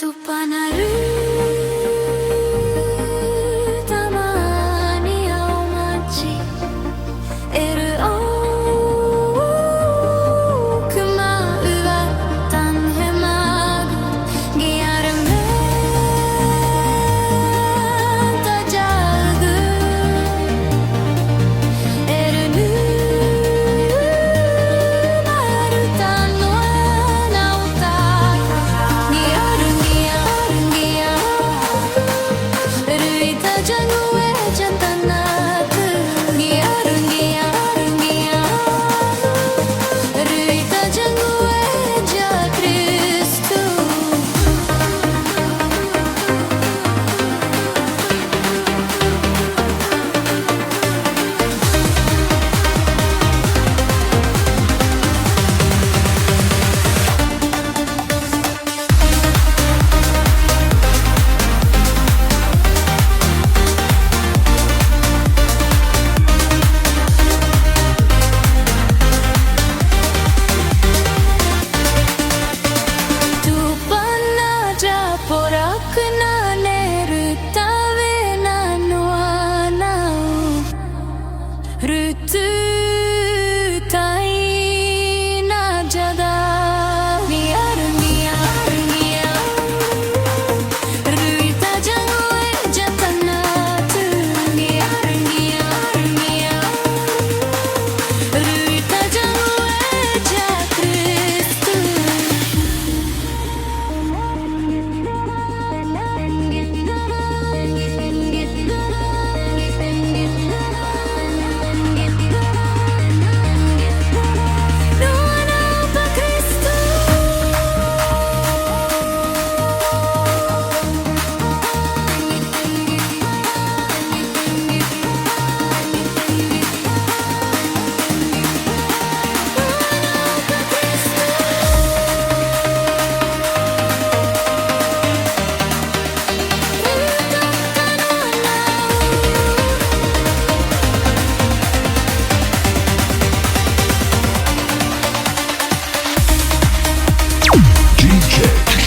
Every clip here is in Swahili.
Tupanaru tamani aomachi eru okuma uwa tanhemagu giarme tajagu eru nu marutano nauta giaru ruita jangue jantanaku giaru ruita jangue ja Kristu Rutu taina jada giaru ruita jangue jantanatu giaru ruita jangue ja Kristu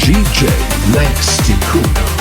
DJ Lex Ticuna.